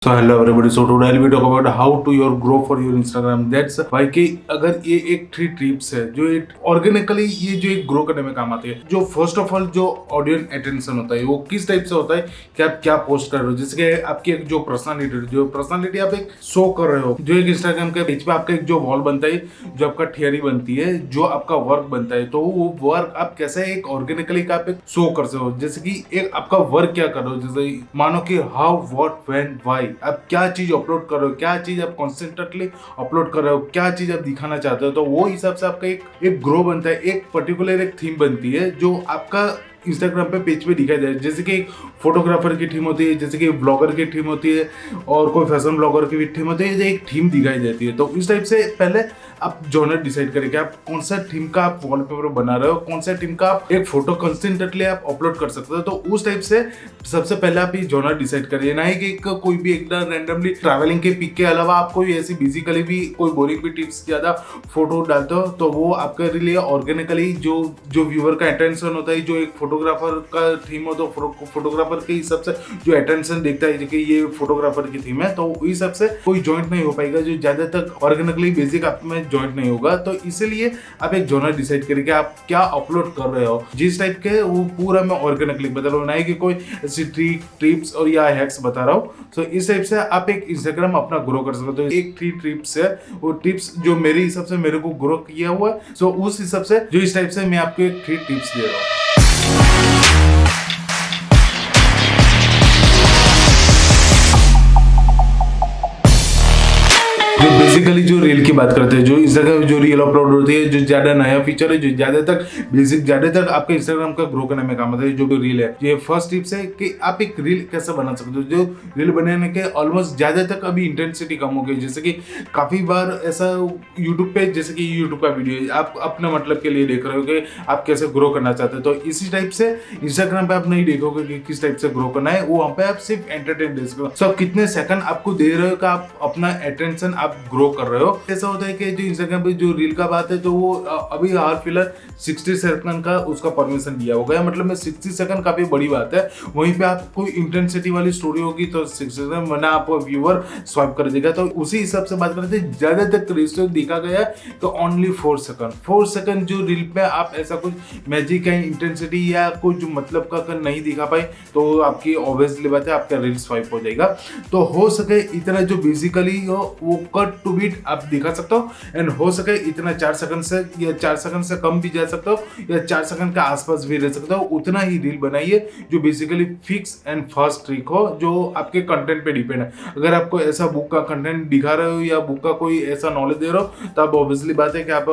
So hello everybody. So today I'll be talking about how to your grow for your Instagram. That's why कि अगर ये एक 3 tips है जो एक ऑर्गेनिकली ये जो एक ग्रो करने में काम आती है। जो फर्स्ट ऑफ ऑल जो ऑडियंस अटेंशन होता है वो किस टाइप से होता है कि आप क्या पोस्ट कर रहे हो। जैसे कि आपकी एक जो पर्सनालिटी आप एक शो कर रहे हो, जो एक इंस्टाग्राम के बीच में आपका एक जो वॉल बनता है, जो आपका थियरी बनती है, जो आपका वर्क बनता है, तो वो वर्क आप कैसे एक ऑर्गेनिकली का आप एक शो कर सकते हो। जैसे कि एक आपका वर्क क्या कर रहे हो, जैसे मानो कि हाउ व्हाट व्हेन व्हाई आप क्या चीज अपलोड कर रहे हो, क्या चीज आप कॉन्सेंट्रेटली अपलोड कर रहे हो, क्या चीज आप दिखाना चाहते हो, तो वो हिसाब से आपका एक ग्रो बनता है, एक पर्टिकुलर एक थीम बनती है जो आपका इंस्टाग्राम पे पेज पे दिखाई दे। जैसे कि एक फोटोग्राफर की थीम होती है, जैसे कि ब्लॉगर की थीम होती है, और कोई फैशन ब्लॉगर की भी थीम होती है, एक थीम दिखाई देती है। तो इस टाइप से पहले आप जॉनर डिसाइड करें कि आप कौन सा थीम का आप वॉलपेपर बना रहे हो, कौन सा थीम का आप एक फोटो कंसिस्टेंटली आप अपलोड कर सकते हो। तो उस टाइप से सबसे पहले आप ये जॉनर डिसाइड करिए, ना ही कि कोई भी एकदम रैंडमली ट्रैवलिंग के पिक के अलावा आप कोई ऐसी बेसिकली भी कोई बोरिंग भी टिप्स ज्यादा फोटो डालते हो, तो वो आपके लिए ऑर्गेनिकली जो व्यूअर का अटेंशन होता है, जो एक फोटोग्राफर का थीम हो, तो फोटोग्राफर के हिसाब से जो अटेंशन देखता है कि ये फोटोग्राफर की थीम है, तो उस हिसाब से कोई जॉइंट नहीं हो पाएगा, जो ज्यादा तक ऑर्गेनिकली बेसिक आप में जॉइंट नहीं होगा। तो इसीलिए आप एक जॉनर डिसाइड करिए कि आप क्या अपलोड कर रहे हो, जिस टाइप के वो पूरा मैं ऑर्गेनिकली बता रहा हूँ, ना कि कोई ऐसी टिप्स और या हैक्स बता रहा हूँ। तो इस टाइप से आप एक इंस्टाग्राम अपना ग्रो कर सकते हो। तो एक 3 टिप्स है, वो टिप्स जो मेरे हिसाब से मेरे को ग्रो किया हुआ है, सो उस हिसाब से जो इस टाइप से मैं आपको एक 3 टिप्स दे रहा हूँ। जो बेसिकली जो रील की बात करते हैं, जो इंस्टाग्राम जो रील अपलोड होती है, जो ज्यादा नया फीचर है, जो ज्यादा तक आपके इंस्टाग्राम का ग्रो करने में काम आता है, जो रील है। ये फर्स्ट टिप्स है कि आप एक रील कैसे बना सकते हो। जो रील बनाने के ऑलमोस्ट ज्यादा तक अभी इंटेंसिटी कम हो गई। जैसे कि काफी बार ऐसा यूट्यूब पे, जैसे कि यूट्यूब का वीडियो आप अपने मतलब के लिए देख रहे हो कि आप कैसे ग्रो करना चाहते हो, तो इसी टाइप से इंस्टाग्राम पे आप नहीं देखोगे कि किस टाइप से ग्रो करना है। वो वहाँ पे आप सिर्फ एंटरटेन दे सकते हो। सो आप कितने सेकंड आपको दे रहे हो कि आप अपना अटेंशन आप ग्रो कर रहे हो। ऐसा होता है कि जो इंस्टाग्राम पे जो रील का बात है, तो वो अभी हाल फिलहाल 60 सेकंड का उसका परमिशन दिया होगा, मतलब में 60 सेकंड काफी बड़ी बात है। वहीं पे आप कोई इंटेंसिटी वाली स्टोरी होगी तो 60 सेकंड, वरना आप व्यूअर स्वाइप कर देगा। तो उसी हिसाब से बात करते हैं, ज्यादा तक रेशियो देखा गया तो ओनली 4 सेकंड जो रील पे आप ऐसा कुछ मैजिक है, इंटेंसिटी या कुछ जो मतलब का नहीं दिखा पाए, तो आपकी ऑब्वियसली बात है आपका रील स्वाइप हो जाएगा। तो हो सके इतना जो बेसिकली हो वो कट टू बीट आप दिखा सकते हो, एंड हो सके इतना 4 सेकंड से या 4 सेकंड से कम भी जा सकते हो, या 4 सेकंड के आसपास भी रह सकते हो। उतना ही रील बनाइए जो basically fix and fast trick हो, जो आपके कंटेंट पे डिपेंड है। अगर आपको ऐसा बुक का कंटेंट दिखा रहे हो या बुक का कोई ऐसा नॉलेज दे रहे हो, तो आप ऑब्वियसली बात है कि आप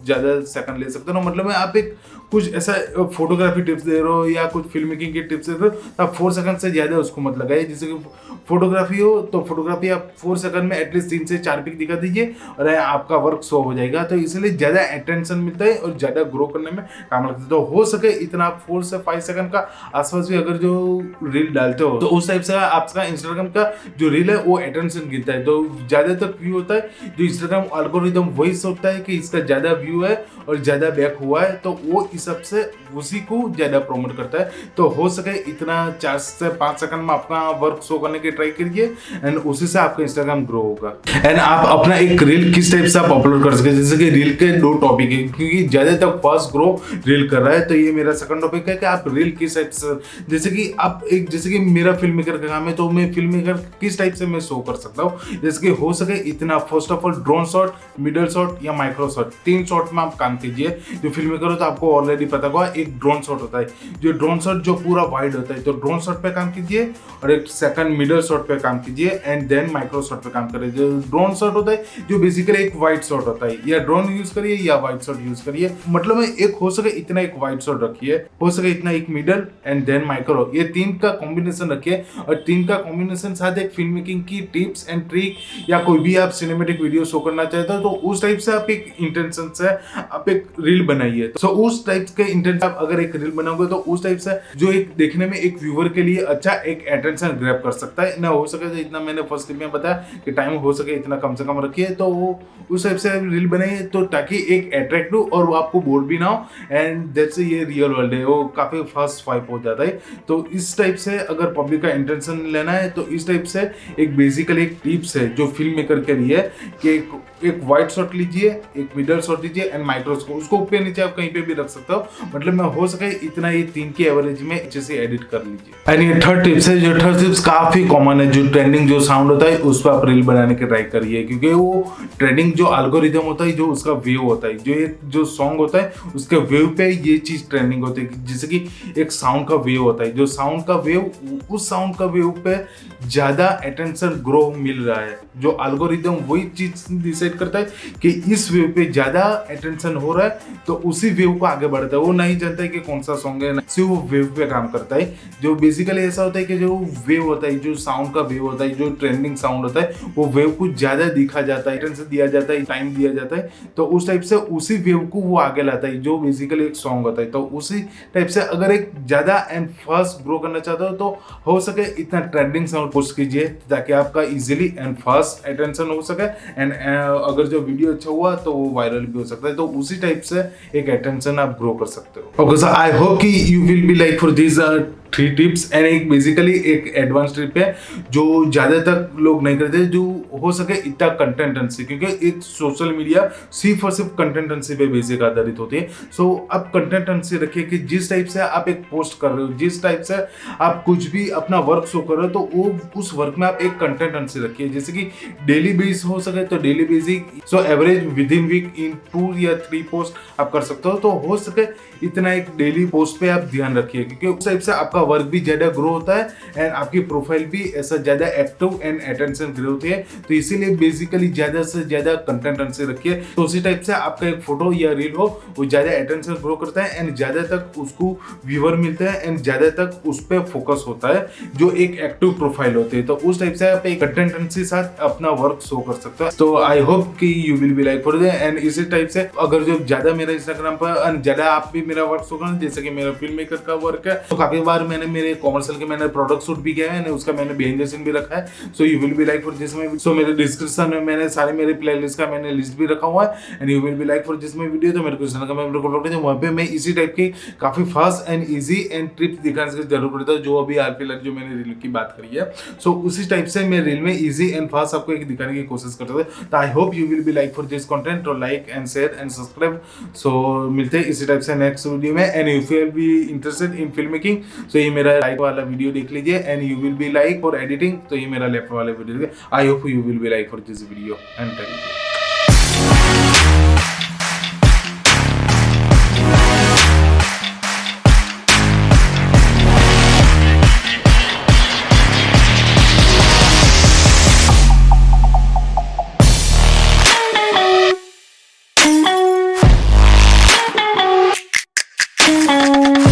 ज्यादा सेकंड ले सकते हो। मतलब आप एक कुछ ऐसा फोटोग्राफी टिप्स दे रहे हो या कुछ फिल्म मेकिंग की टिप्स दे रहे हो, तो आप 4 सेकंड से ज्यादा उसको मत लगाइए। जैसे कि फोटोग्राफी हो तो फोटोग्राफी आप 4 सेकंड में एटलीस्ट 3 से 4 पिक दिखा दीजिए और आपका वर्क शो हो जाएगा। तो इसलिए ज्यादा अटेंशन मिलता है और ज्यादा ग्रो करने में काम लगता है। तो हो सके इतना आप 4 से 5 सेकंड का आसपास भी अगर जो रील डालते हो, तो उस टाइप से आपका इंस्टाग्राम का जो रील है वो अटेंशन गिनता है, तो ज्यादा तक व्यू होता है। जो इंस्टाग्राम एल्गोरिदम वही सोचता है कि इसका ज्यादा व्यू है और ज्यादा बैक हुआ है, तो वो हिसाब से उसी को ज्यादा प्रमोट करता है। तो हो सके इतना 4 से 5 सेकंड में अपना वर्क शो करने की ट्राई करिए, एंड उसी से आपका इंस्टाग्राम ग्रो होगा। एंड आप अपना एक रील किस टाइप से आप अपलोड कर सकते हैं। जैसे कि रील के 2 टॉपिक है, क्योंकि ज्यादा तक फास्ट ग्रो रील कर रहा है, तो ये मेरा सेकंड टॉपिक है कि आप रील किस टाइप से, जैसे कि आप एक, जैसे कि मेरा फिल्म मेकर का काम है, तो मैं फिल्म मेकर किस टाइप से मैं शो कर सकता हूँ। जैसे कि हो सके इतना first of all drone shot, middle shot या माइक्रो शॉट, 3 शॉट में आप काम कीजिए। जो फिल्म मेकर हो तो आपको ऑलरेडी पता होगा, एक ड्रोन शॉट होता है, जो ड्रोन शॉट जो पूरा वाइड होता है, तो ड्रोन शॉट पे काम कीजिए, और एक सेकंड मिडल शॉट पे काम कीजिए, एंड देन माइक्रो शॉट पे काम करिए। जो ड्रोन शॉट होता है जो बेसिकली एक वाइड शॉट होता है, या ड्रोन यूज करिए या वाइड शॉट यूज करिए। मतलब एक हो सके इतना एक वाइड शॉट रखिए, हो सके इतना एक मिडल, एंड देन माइक्रो, ये 3 का कॉम्बिनेशन रखिए। और 3 का कॉम्बिनेशन साथ एक फिल्म मेकिंग की टिप्स एंड ट्रिक या कोई भी आप सिनेमेटिक वीडियो शो करना चाहते हो, तो उस टाइप से आप एक इंटेंशन से आप एक रील बनाइए। सो उस टाइप टाइप के इंटेंट आप अगर एक रील बनाओगे तो उस टाइप से जो एक देखने में एक व्यूअर के लिए अच्छा एक अटेंशन ग्रैब कर सकता है ना। हो सके तो इतना मैंने फर्स्ट क्लिप में बताया कि टाइम हो सके इतना कम से कम रखिए, तो वो उस टाइप से रील बनाइए तो ताकि एक अट्रैक्टिव और वो आपको बोर भी ना हो। एंड दैट्स ये रियल वर्ल्ड है, वो काफी फास्ट स्वाइप हो जाता है। तो इस टाइप से अगर पब्लिक का इंटेंशन लेना है तो इस टाइप से एक बेसिकली एक टिप्स है जो फिल्म मेकर के लिए कि एक वाइड शॉट लीजिए, एक मिडल शॉट लीजिए एंड माइक्रोस्कोप, उसको ऊपर नीचे आप कहीं पे भी रख सकते हो, मतलब मैं हो सके इतना ये 3 की एवरेज में अच्छे से एडिट कर लीजिए। एंड ये थर्ड टिप्स है, जो थर्ड टिप्स काफी कॉमन है, जो ट्रेंडिंग जो साउंड होता है उस पर आप रील बनाने की ट्राई करिए, क्योंकि वो ट्रेंडिंग जो एल्गोरिथम होता है, जो उसका वेव होता है, जो सॉन्ग होता है उसके वेव पे ये चीज ट्रेंडिंग होती है। जैसे कि एक साउंड का वेव होता है, जो साउंड का वेव, उस साउंड का वेव पे ज्यादा अटेंशन ग्रो मिल रहा है, जो एल्गोरिथम वही चीज डिसाइड करता है कि इस वेव पे ज्यादा अटेंशन हो रहा है तो उसी वेव को आगे बढ़ता है। वो नहीं जानता है कि कौन सा सॉन्ग है, सिर्फ वो वेव पे काम करता है। जो बेसिकली ऐसा होता है कि जो वेव होता है, जो साउंड का वेव होता है, जो ट्रेंडिंग साउंड होता है, वो वेव को ज्यादा दिखा जाता है, अटेंशन दिया जाता है, टाइम दिया जाता है, तो उस टाइप से उसी वेव को वो आगे लाता है, जो बेसिकली एक सॉन्ग होता है। तो उसी टाइप से अगर एक ज्यादा एंड फास्ट ग्रो करना चाहते हो तो हो सके इतना ट्रेंडिंग साउंड पोस्ट कीजिए ताकि आपका इजीली एंड फास्ट अटेंशन हो सके, एंड अगर जो वीडियो अच्छा हुआ तो वो वायरल भी हो सकता है। तो उसी टाइप से एक अटेंशन आप ग्रो कर सकते हो। ओके सो आई होप कि you will be like for this 3 tips and एक बेसिकली एक एडवांस टिप है जो ज्यादा तक लोग नहीं करते, जो हो सके इतना कंटेंटेंसी, क्योंकि एक सोशल मीडिया सिर्फ और सिर्फ कंटेंटेंसी पे बेसिक आधारित होती है। सो अब कंटेंटेंसी रखिए कि जिस टाइप से आप एक पोस्ट कर रहे हो, जिस टाइप से आप कुछ भी अपना वर्क शो कर रहे हो, तो वो उस वर्क में आप एक कंटेंटेंसी रखिए। जैसे कि डेली बेस हो सके तो daily basic, so average within week in 2 या 3 पोस्ट आप कर सकते हो। तो हो सके इतना एक डेली पोस्ट पे आप ध्यान रखिए, क्योंकि उस टाइप से आपका वर्क भी ज्यादा ग्रो होता है एंड आपकी प्रोफाइल भी ऐसा ज्यादा एक्टिव एंड अटेंशन ग्रो होती है। तो इसीलिए बेसिकली ज्यादा से ज्यादा कंटेंटेंसी रखिए, तो उसी टाइप से आपका एक फोटो या रील हो वो ज्यादा अटेंशन ग्रो करता है एंड ज्यादा तक उसको व्यूअर मिलते हैं एंड ज्यादा तक उस पर फोकस होता है, जो एक एक्टिव प्रोफाइल होती है। तो उस टाइप से आप एक कंटेंटेंसी साथ अपना वर्क शो कर सकते हो। तो आई होप कि you will be like for that. And इसी टाइप से अगर जो ज्यादा मेरा इंस्टाग्राम पर ज्यादा आप भी मेरा वर्क शो करना, जैसे कि मेरा फिल्म मेकर का वर्क है, तो काफी बार मैंने मेरे कॉमर्शियल के मैंने प्रोडक्ट शूट भी किया है, उसका मैंने बिहाइंड द सीन भी रखा है। So you will be like for जिसमें, सो मेरे डिस्क्रिप्शन में मैंने सारे मेरे प्लेलिस्ट का मैंने लिस्ट भी रखा हुआ है and you will be like for जिसमें वीडियो, तो मेरे को चैनल का मेरे को लोग वहाँ पे मैं इसी टाइप की काफी fast and easy and trips दिखाने की जरूरत पड़ता है, जो अभी फिलहाल जो मैंने रील की बात करी है। सो उसी टाइप से मैं रील में इजी एंड फास्ट आपको एक दिखाने की कोशिश करता हूँ। तो I hope you will be like for this content, तो like and share and subscribe. So मिलते हैं इसी टाइप से नेक्स्ट वीडियो में। And if you be interested in film making, so ये मेरा राइट वाला वीडियो देख लीजिए and you will be like for editing, तो ये मेरा लेफ्ट वाला वीडियो देखिए। I hope you will be like for this video and thank you. Thank you.